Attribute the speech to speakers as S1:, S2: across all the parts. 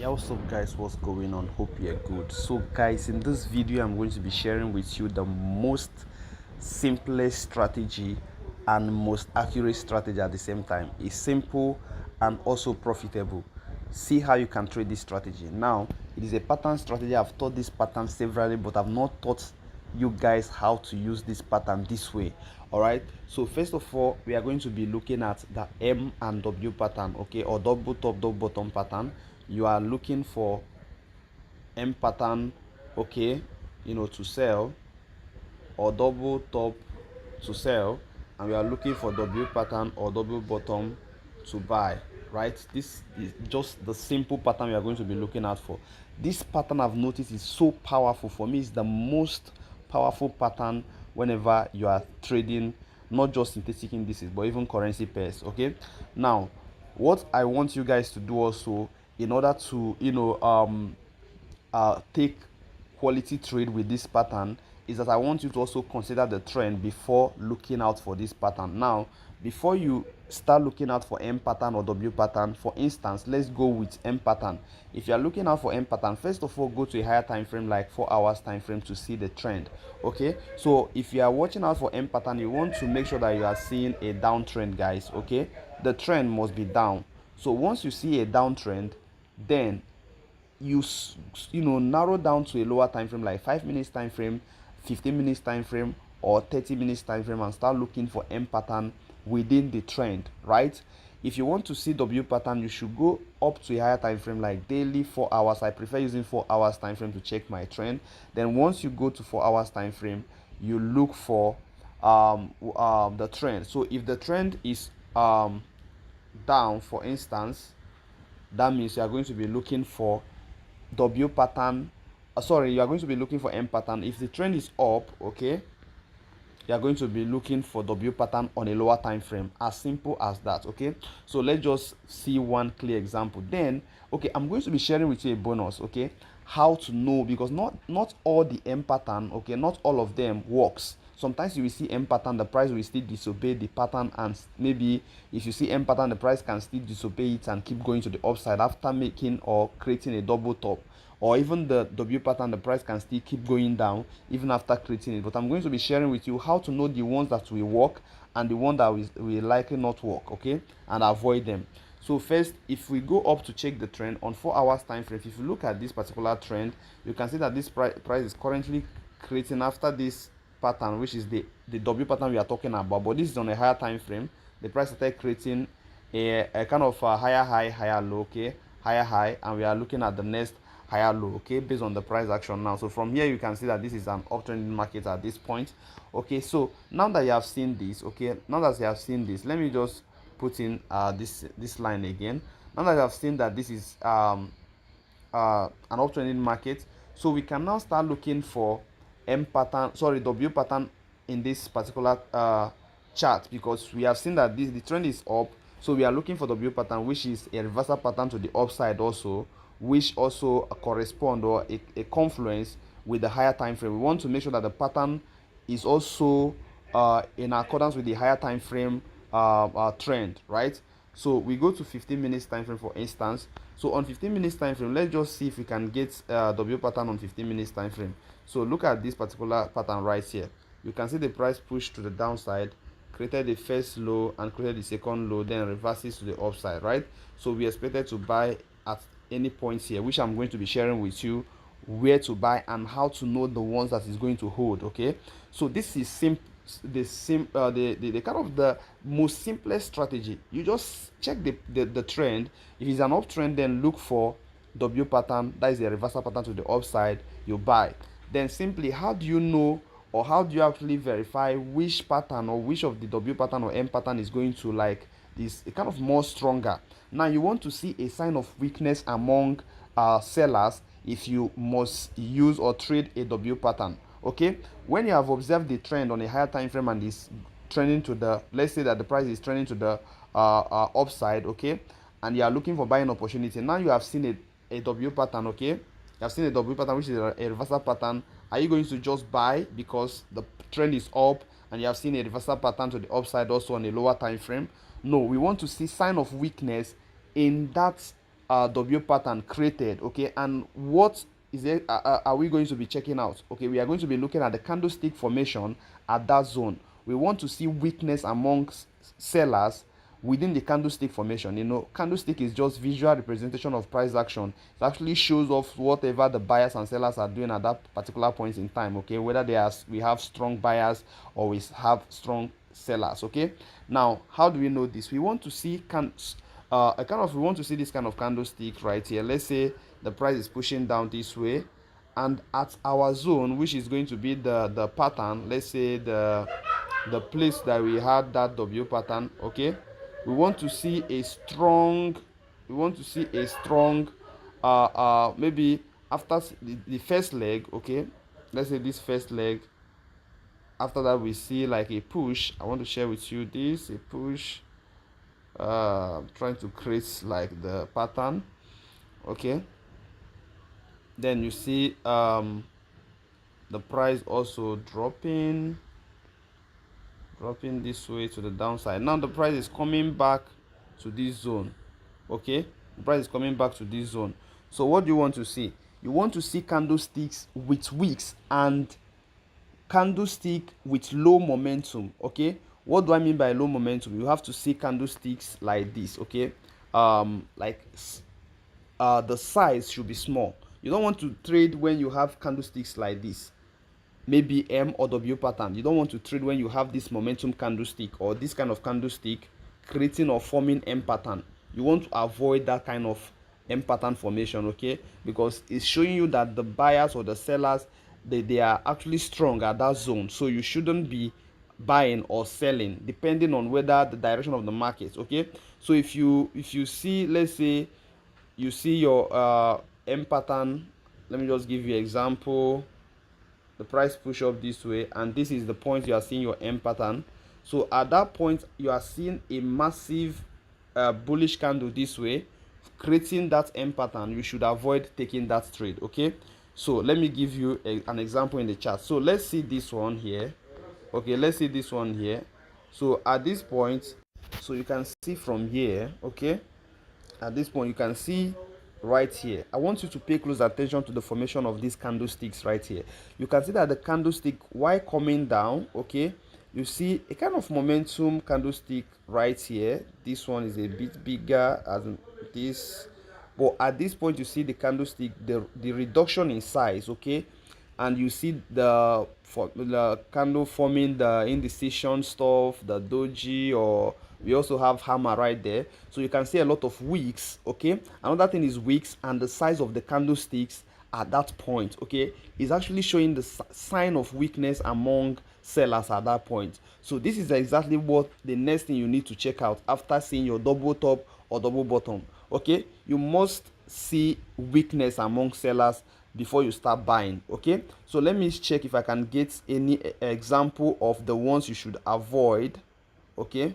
S1: Yeah, what's up guys, what's going on? Hope you're good. So guys, in this video I'm going to be sharing with you the most simplest strategy and most accurate strategy at the same time. It's simple and also profitable. See how you can trade this strategy. Now it is a pattern strategy. I've taught this pattern severally, but I've not taught you guys how to use this pattern this way. All right, so first of all we are going to be looking at the M and W pattern, okay, or double top double bottom pattern. You are looking for M pattern, okay, to sell, or double top to sell, and we are looking for W pattern or double bottom to buy, right? This is just the simple pattern we are going to be looking out for. This pattern I've noticed is so powerful. For me, it's the most powerful pattern whenever you are trading, not just synthetic indices but even currency pairs. Okay, now what I want you guys to do also, in order to take quality trade with this pattern, is that I want you to also consider the trend before looking out for this pattern. Now, before you start looking out for M pattern or W pattern, for instance, let's go with M pattern. If you are looking out for M pattern, first of all, go to a higher time frame like 4 hours time frame to see the trend. Okay, so if you are watching out for M pattern, you want to make sure that you are seeing a downtrend, guys. Okay, the trend must be down. So once you see a downtrend, then narrow down to a lower time frame like 5 minutes time frame, 15 minutes time frame, or 30 minutes time frame, and start looking for M pattern within the trend, right? If you want to see W pattern, you should go up to a higher time frame like daily, 4 hours. I prefer using 4 hours time frame to check my trend. Then once you go to 4 hours time frame, you look for the trend. So if the trend is down, for instance, that means you are going to be looking for W pattern. You are going to be looking for M pattern. If the trend is up, okay, you are going to be looking for W pattern on a lower time frame. As simple as that. Okay, so let's just see one clear example. Then, okay, I'm going to be sharing with you a bonus, okay, how to know, because not all the M pattern, okay, not all of them works. Sometimes you will see M pattern, the price will still disobey the pattern, and maybe if you see M pattern, the price can still disobey it and keep going to the upside after making or creating a double top. Or even the W pattern, the price can still keep going down even after creating it. But I'm going to be sharing with you how to know the ones that will work and the one that will likely not work, okay, and avoid them. So first, if we go up to check the trend on 4 hours time frame, if you look at this particular trend, you can see that this price is currently creating after this pattern, which is the W pattern we are talking about, but this is on a higher time frame. The price started creating a kind of a higher high, higher low, okay, higher high, and we are looking at the next higher low, okay, based on the price action now. So from here you can see that this is an uptrending market at this point. Okay, so now that you have seen this, okay, now that you have seen this, let me just put in this line again. Now that you have seen that this is an uptrending market, so we can now start looking for W pattern in this particular chart, because we have seen that the trend is up. So we are looking for W pattern, which is a reversal pattern to the upside also, which also correspond or a confluence with the higher time frame. We want to make sure that the pattern is also in accordance with the higher time frame trend, right? So we go to 15 minutes time frame, for instance. So on 15 minutes time frame, let's just see if we can get W pattern on 15 minutes time frame. So look at this particular pattern right here. You can see the price push to the downside, created the first low and created the second low, then reverses to the upside, right? So we expected to buy at any points here, which I'm going to be sharing with you where to buy and how to know the ones that is going to hold. Okay, so this is the kind of the most simplest strategy. You just check the trend. If it's an uptrend, then look for W pattern, that is a reversal pattern to the upside, you buy. Then simply, how do you know, or how do you actually verify which pattern or which of the W pattern or M pattern is going to like this kind of more stronger? Now you want to see a sign of weakness among sellers if you must use or trade a W pattern. Okay, when you have observed the trend on a higher time frame and is trending to the, let's say that the price is trending to the upside, okay, and you are looking for buying opportunity. Now you have seen a W pattern, okay, you have seen a W pattern, which is a reversal pattern. Are you going to just buy because the trend is up and you have seen a reversal pattern to the upside also on a lower time frame? No, we want to see sign of weakness in that W pattern created. Okay, and what is it are we going to be checking out? Okay, we are going to be looking at the candlestick formation at that zone. We want to see weakness amongst sellers within the candlestick formation. Candlestick is just visual representation of price action. It actually shows off whatever the buyers and sellers are doing at that particular point in time. Okay, whether we have strong buyers or we have strong sellers. Okay, now how do we know this? We want to see we want to see this kind of candlestick right here. Let's say the price is pushing down this way, and at our zone, which is going to be the pattern, let's say the place that we had that W pattern. Okay, we want to see a strong maybe after the first leg. Okay, let's say this first leg. After that, we see like a push. I want to share with you this, a push, trying to create like the pattern. Okay, then you see the price also dropping this way to the downside. Now the price is coming back to this zone. Okay, the price is coming back to this zone. So what do you want to see? You want to see candlesticks with wicks and candlestick with low momentum. Okay, what do I mean by low momentum? You have to see candlesticks like this. Okay, the size should be small. You don't want to trade when you have candlesticks like this, maybe M or W pattern. You don't want to trade when you have this momentum candlestick or this kind of candlestick creating or forming M pattern. You want to avoid that kind of M pattern formation. Okay, because it's showing you that the buyers or the sellers, they are actually strong at that zone. So you shouldn't be buying or selling depending on whether the direction of the market. Okay, so if you see, let's say you see your M pattern. Let me just give you an example. The price push up this way, and this is the point you are seeing your M pattern. So at that point, you are seeing a massive bullish candle this way, creating that M pattern. You should avoid taking that trade. Okay, so let me give you an example in the chart. So let's see this one here. Okay, let's see this one here. So at this point, so you can see from here. Okay, at this point you can see right here. I want you to pay close attention to the formation of these candlesticks right here. You can see that the candlestick, while coming down, okay, you see a kind of momentum candlestick right here. This one is a bit bigger as this, but at this point you see the candlestick, the reduction in size. Okay, and you see the candle forming the indecision stuff, the doji, or we also have hammer right there. So you can see a lot of wicks. Okay, another thing is wicks, and the size of the candlesticks at that point, okay, is actually showing the sign of weakness among sellers at that point. So this is exactly what the next thing you need to check out after seeing your double top or double bottom. Okay, you must see weakness among sellers before you start buying. Okay, so let me check if I can get any example of the ones you should avoid. Okay,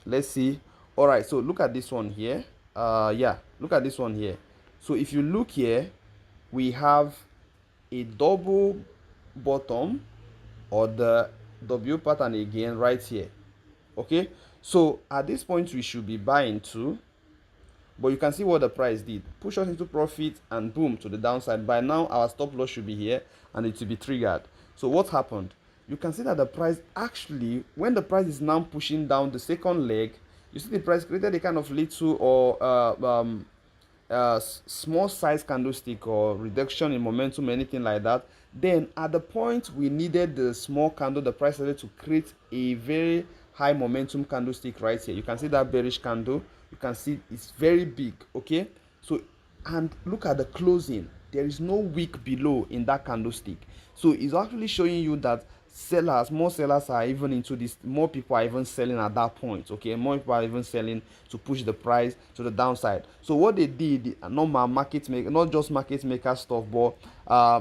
S1: let's see. All right, so look at this one here. Yeah, look at this one here. So if you look here, we have a double bottom or the W pattern again right here. Okay, so at this point we should be buying too, but you can see what the price did. Push us into profit and boom, to the downside. By now our stop loss should be here and it will be triggered. So what happened? You can see that the price actually, when the price is now pushing down the second leg, you see the price created a kind of little or small size candlestick or reduction in momentum, anything like that. Then at the point we needed the small candle, the price started to create a very high momentum candlestick right here. You can see that bearish candle. You can see it's very big. Okay, so and look at the closing. There is no wick below in that candlestick. So it's actually showing you that more sellers are even into this, more people are even selling at that point. Okay, more people are even selling to push the price to the downside. So what they did, normal market maker, not just market maker stuff, but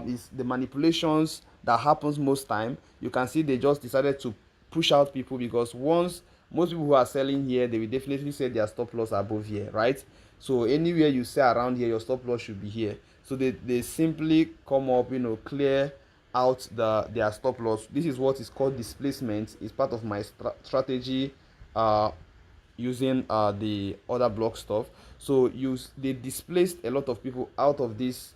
S1: is the manipulations that happens most time. You can see they just decided to push out people, because once most people who are selling here, they will definitely say their stop loss above here, right? So anywhere you say around here, your stop loss should be here. So they simply come up, clear out their stop loss. This is what is called displacement. It's part of my strategy using the other block stuff. So they displaced a lot of people out of this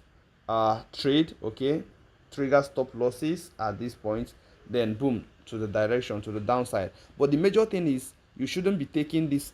S1: trade. Okay, trigger stop losses at this point, then boom, to the direction, to the downside. But the major thing is you shouldn't be taking this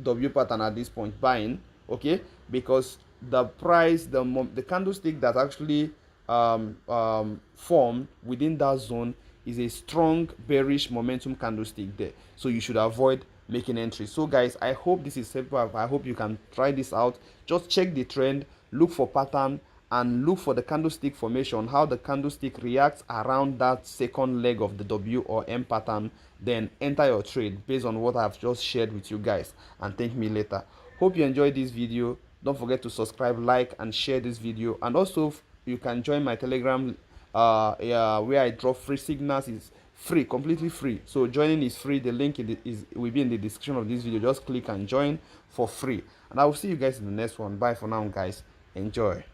S1: W pattern at this point, buying, okay, because the price, the candlestick that actually formed within that zone is a strong bearish momentum candlestick there, so you should avoid making entries. So guys, I hope this is simple. I hope you can try this out. Just check the trend, look for pattern, and look for the candlestick formation, how the candlestick reacts around that second leg of the W or M pattern, then enter your trade based on what I've just shared with you guys, and thank me later. Hope you enjoyed this video. Don't forget to subscribe, like, and share this video. And also you can join my Telegram where I drop free signals. Is free, completely free. So joining is free. The link will be in the description of this video. Just click and join for free, and I will see you guys in the next one. Bye for now, guys. Enjoy.